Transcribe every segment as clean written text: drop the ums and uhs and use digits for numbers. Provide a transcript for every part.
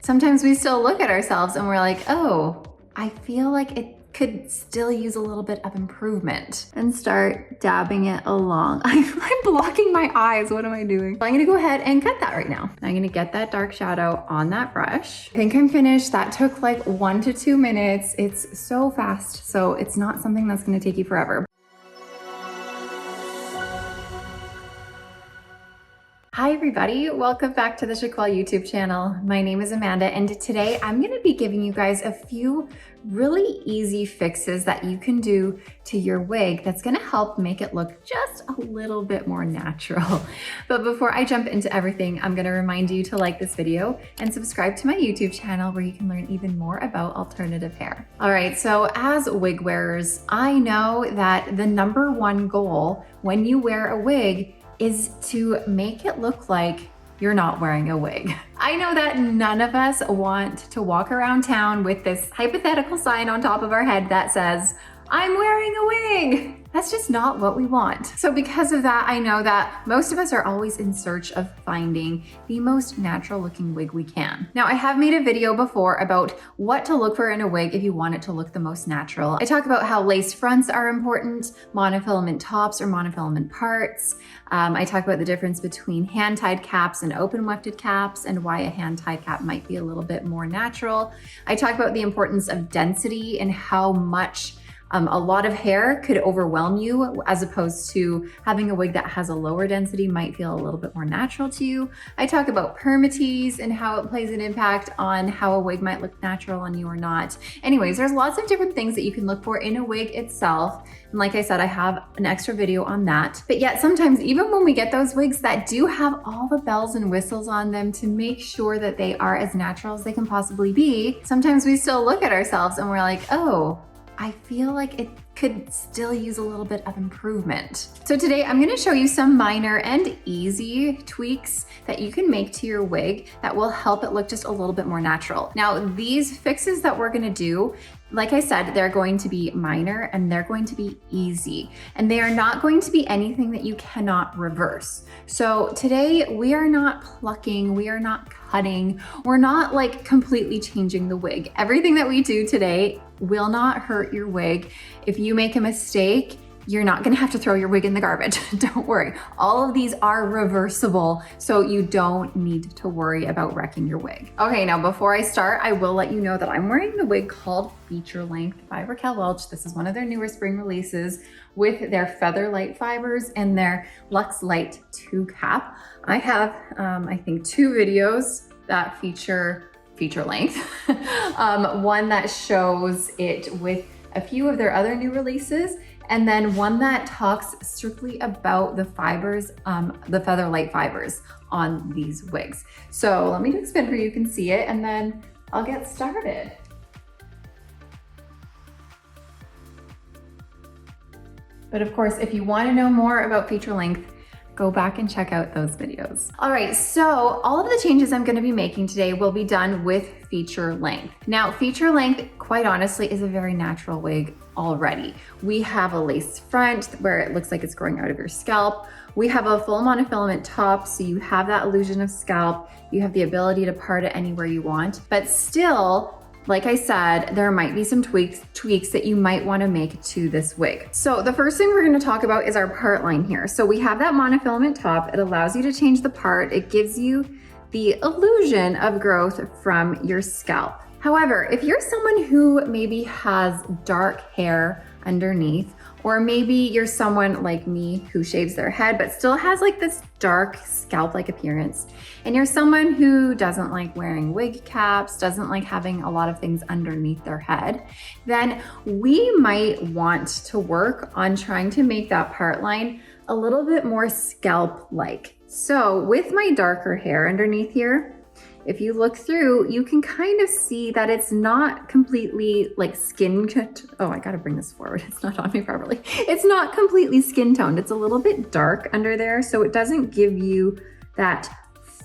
sometimes we still look at ourselves and we're like, oh, I feel like it could still use a little bit of improvement, and start dabbing it along. I'm blocking my eyes. What am I doing? I'm gonna go ahead and cut that right now. I'm gonna get that dark shadow on that brush. I think I'm finished. That took like 1 to 2 minutes. It's so fast, so it's not something that's gonna take you forever. Hi everybody, welcome back to the Chiquel YouTube channel. My name is Amanda, and today I'm gonna be giving you guys a few really easy fixes that you can do to your wig that's gonna help make it look just a little bit more natural. But before I jump into everything, I'm gonna remind you to like this video and subscribe to my YouTube channel where you can learn even more about alternative hair. All right, so as wig wearers, I know that the #1 goal when you wear a wig is to make it look like you're not wearing a wig. I know that none of us want to walk around town with this hypothetical sign on top of our head that says, I'm wearing a wig. That's just not what we want. So because of that, I know that most of us are always in search of finding the most natural looking wig we can. Now, I have made a video before about what to look for in a wig if you want it to look the most natural. I talk about how lace fronts are important, monofilament tops or monofilament parts. I talk about the difference between hand-tied caps and open wefted caps and why a hand-tied cap might be a little bit more natural. I talk about the importance of density and how much a lot of hair could overwhelm you, as opposed to having a wig that has a lower density might feel a little bit more natural to you. I talk about permatease and how it plays an impact on how a wig might look natural on you or not. Anyways, there's lots of different things that you can look for in a wig itself. And like I said, I have an extra video on that. But yet sometimes, even when we get those wigs that do have all the bells and whistles on them to make sure that they are as natural as they can possibly be, sometimes we still look at ourselves and we're like, oh, I feel like it could still use a little bit of improvement. So today I'm gonna show you some minor and easy tweaks that you can make to your wig that will help it look just a little bit more natural. Now, these fixes that we're gonna do, like I said, they're going to be minor and they're going to be easy, and they are not going to be anything that you cannot reverse. So today we are not plucking, we are not cutting, we're not like completely changing the wig. Everything that we do today will not hurt your wig. If you make a mistake, you're not gonna have to throw your wig in the garbage. Don't worry. All of these are reversible, so you don't need to worry about wrecking your wig. Okay, now before I start, I will let you know that I'm wearing the wig called Feature Length by Raquel Welch. This is one of their newer spring releases with their Feather Light fibers and their Luxe Light 2 cap. I have, I think, 2 videos that feature length. One that shows it with a few of their other new releases, and then one that talks strictly about the fibers, the Feather Light fibers on these wigs. So let me do a spin for you can see it, and then I'll get started. But of course, if you want to know more about Feature Length, go back and check out those videos. All right, so all of the changes I'm gonna be making today will be done with Feature Length. Now, Feature Length, quite honestly, is a very natural wig already. We have a lace front where it looks like it's growing out of your scalp. We have a full monofilament top, so you have that illusion of scalp. You have the ability to part it anywhere you want, but still, like I said, there might be some tweaks that you might want to make to this wig. So the first thing we're going to talk about is our part line here. So we have that monofilament top. It allows you to change the part. It gives you the illusion of growth from your scalp. However, if you're someone who maybe has dark hair underneath, or maybe you're someone like me who shaves their head but still has like this dark scalp-like appearance, and you're someone who doesn't like wearing wig caps, doesn't like having a lot of things underneath their head, then we might want to work on trying to make that part line a little bit more scalp-like. So with my darker hair underneath here, if you look through, you can kind of see that it's not completely like skin toned. Oh, I gotta bring this forward. It's not on me properly. It's not completely skin toned. It's a little bit dark under there, so it doesn't give you that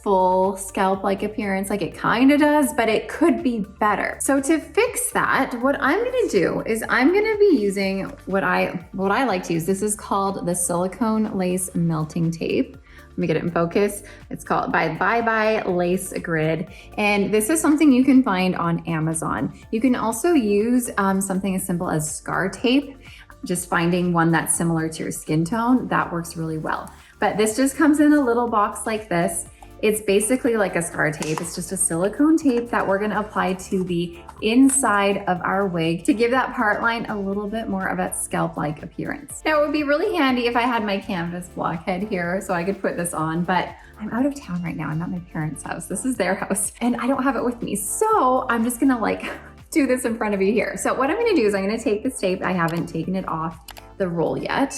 full scalp-like appearance like it kind of does, but it could be better. So to fix that, what I'm gonna do is I'm gonna be using what I like to use. This is called the silicone lace melting tape. Let me get it in focus. It's called by Bye Bye Lace Grid. And this is something you can find on Amazon. You can also use something as simple as scar tape, just finding one that's similar to your skin tone. That works really well. But this just comes in a little box like this. It's basically like a scar tape. It's just a silicone tape that we're gonna apply to the inside of our wig to give that part line a little bit more of that scalp-like appearance. Now, it would be really handy if I had my canvas blockhead here so I could put this on, but I'm out of town right now. I'm at my parents' house. This is their house, and I don't have it with me. So I'm just gonna like do this in front of you here. So what I'm gonna do is I'm gonna take this tape. I haven't taken it off the roll yet.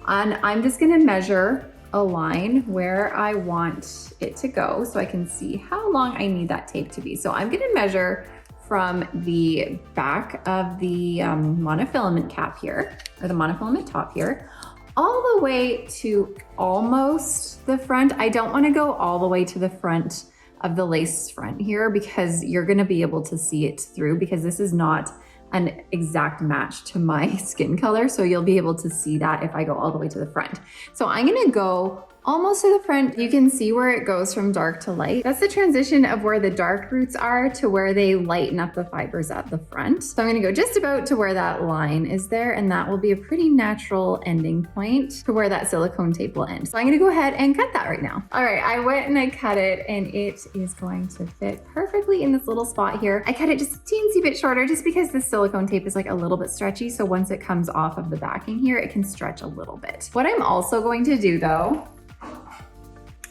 And I'm just gonna measure a line where I want it to go so I can see how long I need that tape to be. So I'm gonna measure from the back of the monofilament cap here, or the monofilament top here, all the way to almost the front. I don't wanna go all the way to the front of the lace front here because you're gonna be able to see it through, because this is not an exact match to my skin color. So you'll be able to see that if I go all the way to the front. So I'm gonna go almost to the front. You can see where it goes from dark to light. That's the transition of where the dark roots are to where they lighten up the fibers at the front. So I'm gonna go just about to where that line is there, and that will be a pretty natural ending point to where that silicone tape will end. So I'm gonna go ahead and cut that right now. All right, I went and I cut it, and it is going to fit perfectly in this little spot here. I cut it just a teensy bit shorter just because the silicone tape is like a little bit stretchy. So once it comes off of the backing here, it can stretch a little bit. What I'm also going to do though,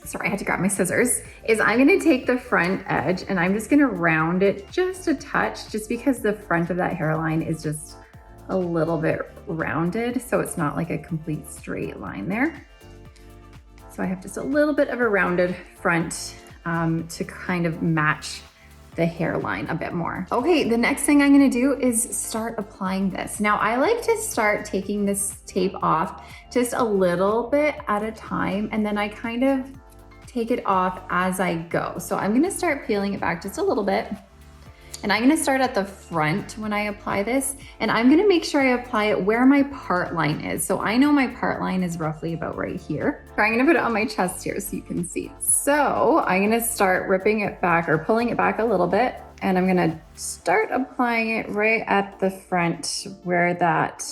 sorry, I had to grab my scissors, is I'm gonna take the front edge and I'm just gonna round it just a touch, just because the front of that hairline is just a little bit rounded, so it's not like a complete straight line there. So I have just a little bit of a rounded front to kind of match the hairline a bit more. Okay, the next thing I'm gonna do is start applying this. Now, I like to start taking this tape off just a little bit at a time, and then I kind of take it off as I go. So I'm gonna start peeling it back just a little bit. And I'm gonna start at the front when I apply this, and I'm gonna make sure I apply it where my part line is. So I know my part line is roughly about right here. So I'm gonna put it on my chest here so you can see. So I'm gonna start ripping it back or pulling it back a little bit, and I'm gonna start applying it right at the front where that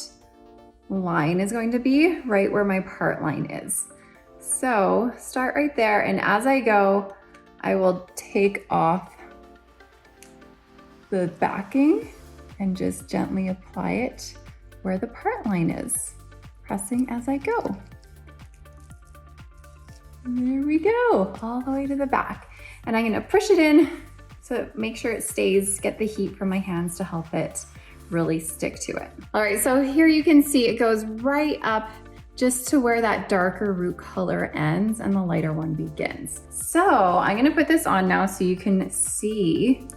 line is going to be, right where my part line is. So start right there, and as I go, I will take off the backing and just gently apply it where the part line is, pressing as I go. And there we go, all the way to the back. And I'm gonna push it in so make sure it stays, get the heat from my hands to help it really stick to it. All right, so here you can see it goes right up just to where that darker root color ends and the lighter one begins. So I'm gonna put this on now so you can see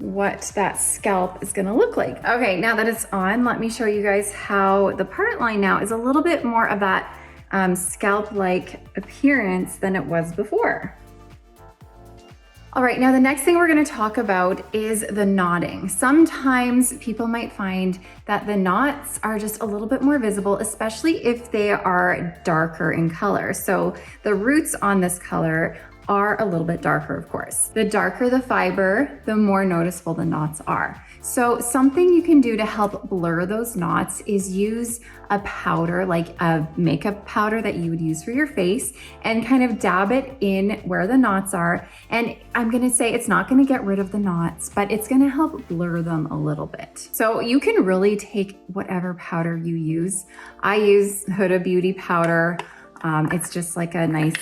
what that scalp is gonna look like. Okay, now that it's on, let me show you guys how the part line now is a little bit more of that scalp-like appearance than it was before. All right, now the next thing we're gonna talk about is the knotting. Sometimes people might find that the knots are just a little bit more visible, especially if they are darker in color. So the roots on this color are a little bit darker, of course. The darker the fiber, the more noticeable the knots are. So something you can do to help blur those knots is use a powder, like a makeup powder that you would use for your face, and kind of dab it in where the knots are. And I'm gonna say it's not gonna get rid of the knots, but it's gonna help blur them a little bit. So you can really take whatever powder you use. I use Huda Beauty powder. It's just like a nice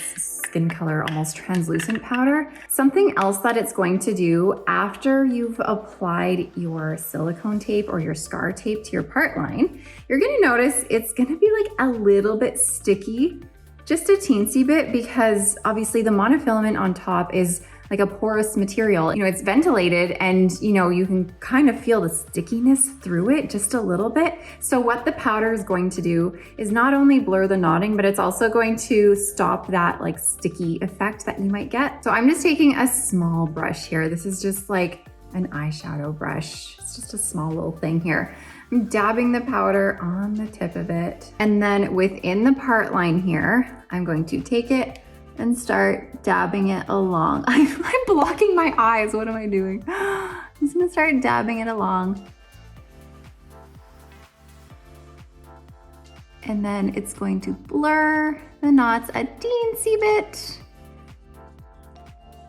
skin color, almost translucent powder. Something else that it's going to do after you've applied your silicone tape or your scar tape to your part line, you're gonna notice it's gonna be like a little bit sticky, just a teensy bit, because obviously the monofilament on top is like a porous material. You know, it's ventilated and you can kind of feel the stickiness through it just a little bit. So what the powder is going to do is not only blur the knotting, but it's also going to stop that like sticky effect that you might get. So I'm just taking a small brush here. This is just like an eyeshadow brush. It's just a small little thing here. I'm dabbing the powder on the tip of it. And then within the part line here, I'm going to take it and start dabbing it along. I'm blocking my eyes. What am I doing? I'm just gonna start dabbing it along. And then it's going to blur the knots a teensy bit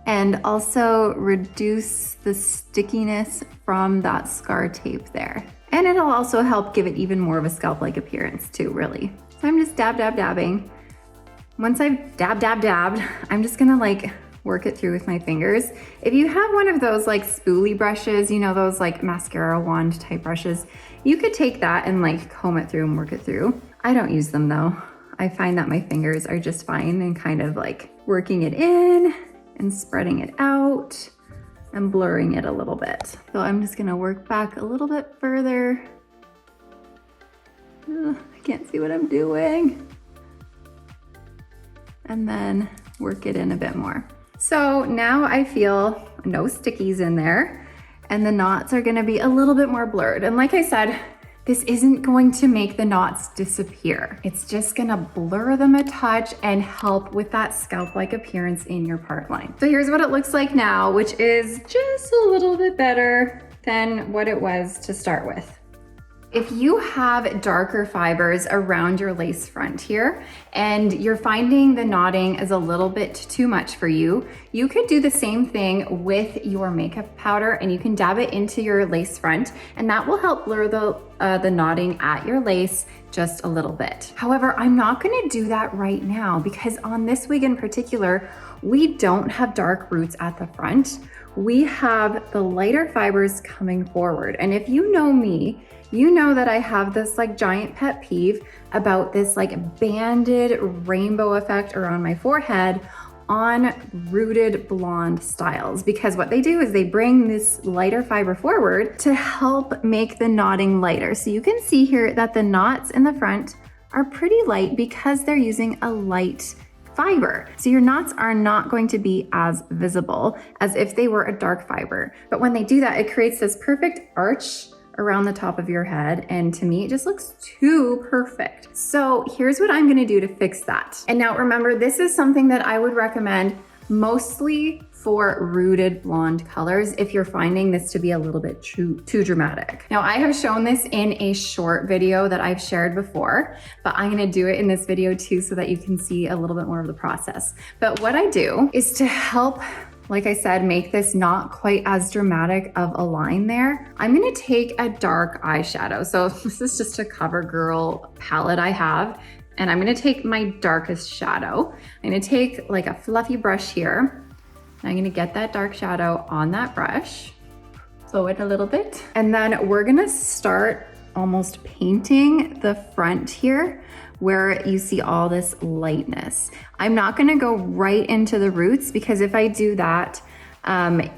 and also reduce the stickiness from that scar tape there. And it'll also help give it even more of a scalp-like appearance too, really. So I'm just dabbing. Once I've dabbed, I'm just gonna like work it through with my fingers. If you have one of those like spoolie brushes, you know, those like mascara wand type brushes, you could take that and like comb it through and work it through. I don't use them though. I find that my fingers are just fine and kind of like working it in and spreading it out and blurring it a little bit. So I'm just gonna work back a little bit further. Ugh, I can't see what I'm doing. And then work it in a bit more. So now I feel no stickies in there and the knots are gonna be a little bit more blurred. And like I said, this isn't going to make the knots disappear. It's just gonna blur them a touch and help with that scalp-like appearance in your part line. So here's what it looks like now, which is just a little bit better than what it was to start with. If you have darker fibers around your lace front here and you're finding the knotting is a little bit too much for you, you could do the same thing with your makeup powder and you can dab it into your lace front and that will help blur the knotting at your lace just a little bit. However, I'm not gonna do that right now because on this wig in particular, we don't have dark roots at the front. We have the lighter fibers coming forward. And if you know me, you know that I have this like giant pet peeve about this like banded rainbow effect around my forehead on rooted blonde styles, because what they do is they bring this lighter fiber forward to help make the knotting lighter. So you can see here that the knots in the front are pretty light because they're using a light fiber. So your knots are not going to be as visible as if they were a dark fiber. But when they do that, it creates this perfect arch around the top of your head. And to me, it just looks too perfect. So here's what I'm gonna do to fix that. And now remember, this is something that I would recommend mostly for rooted blonde colors if you're finding this to be a little bit too dramatic. Now I have shown this in a short video that I've shared before, but I'm gonna do it in this video too so that you can see a little bit more of the process. But what I do is to help, like I said, make this not quite as dramatic of a line there, I'm gonna take a dark eyeshadow. So this is just a CoverGirl palette I have, and I'm gonna take my darkest shadow. I'm gonna take like a fluffy brush here, and I'm gonna get that dark shadow on that brush, flow it a little bit, and then we're gonna start almost painting the front here where you see all this lightness. I'm not gonna go right into the roots because if I do that,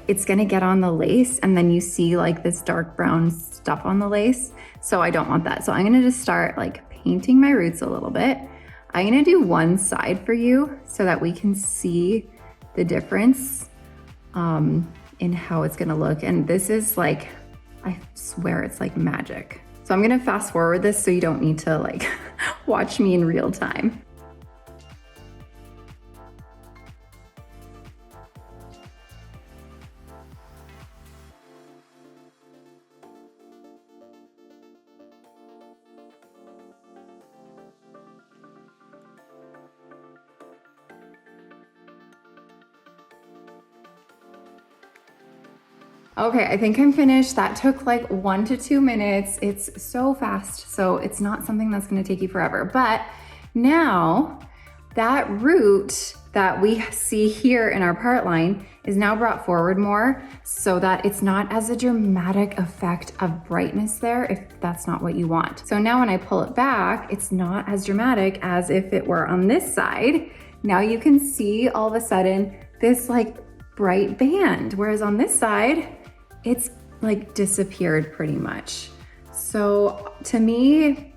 it's gonna get on the lace and then you see like this dark brown stuff on the lace. So I don't want that. So I'm gonna just start like painting my roots a little bit. I'm gonna do one side for you so that we can see the difference in how it's gonna look. And this is like, I swear it's like magic. So I'm gonna fast forward this so you don't need to like watch me in real time. Okay, I think I'm finished. That took like 1 to 2 minutes. It's so fast, so it's not something that's gonna take you forever. But now that root that we see here in our part line is now brought forward more so that it's not as a dramatic effect of brightness there if that's not what you want. So now when I pull it back, it's not as dramatic as if it were on this side. Now you can see all of a sudden this like bright band, whereas on this side, it's like disappeared pretty much. So to me,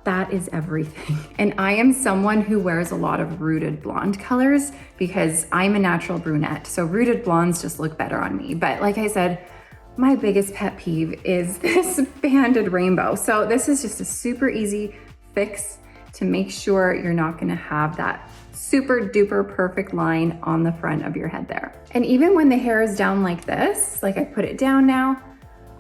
that is everything. And I am someone who wears a lot of rooted blonde colors because I'm a natural brunette. So rooted blondes just look better on me. But like I said, my biggest pet peeve is this banded rainbow. So this is just a super easy fix to make sure you're not gonna have that super duper perfect line on the front of your head there. And even when the hair is down like this, like I put it down now,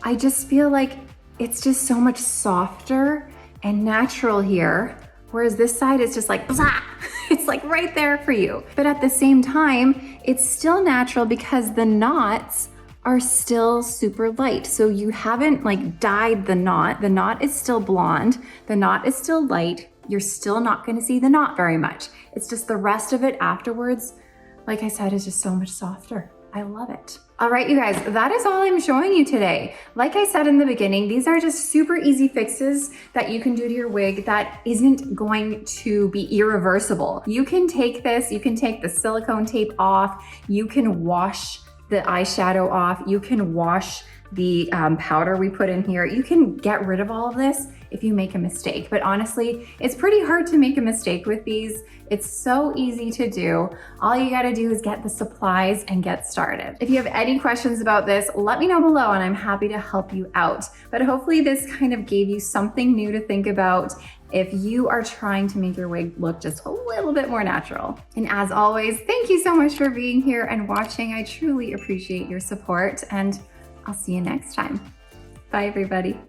I just feel like it's just so much softer and natural here. Whereas this side is just like, blah. It's like right there for you. But at the same time, it's still natural because the knots are still super light. So you haven't like dyed the knot. The knot is still blonde. The knot is still light. You're still not gonna see the knot very much. It's just the rest of it afterwards, like I said, is just so much softer. I love it. All right, you guys, that is all I'm showing you today. Like I said in the beginning, these are just super easy fixes that you can do to your wig that isn't going to be irreversible. You can take this, you can take the silicone tape off, you can wash the eyeshadow off, you can wash the powder we put in here. You can get rid of all of this if you make a mistake. But honestly, it's pretty hard to make a mistake with these. It's so easy to do. All you gotta do is get the supplies and get started. If you have any questions about this, let me know below and I'm happy to help you out. But hopefully this kind of gave you something new to think about if you are trying to make your wig look just a little bit more natural. And as always, thank you so much for being here and watching. I truly appreciate your support and I'll see you next time. Bye everybody.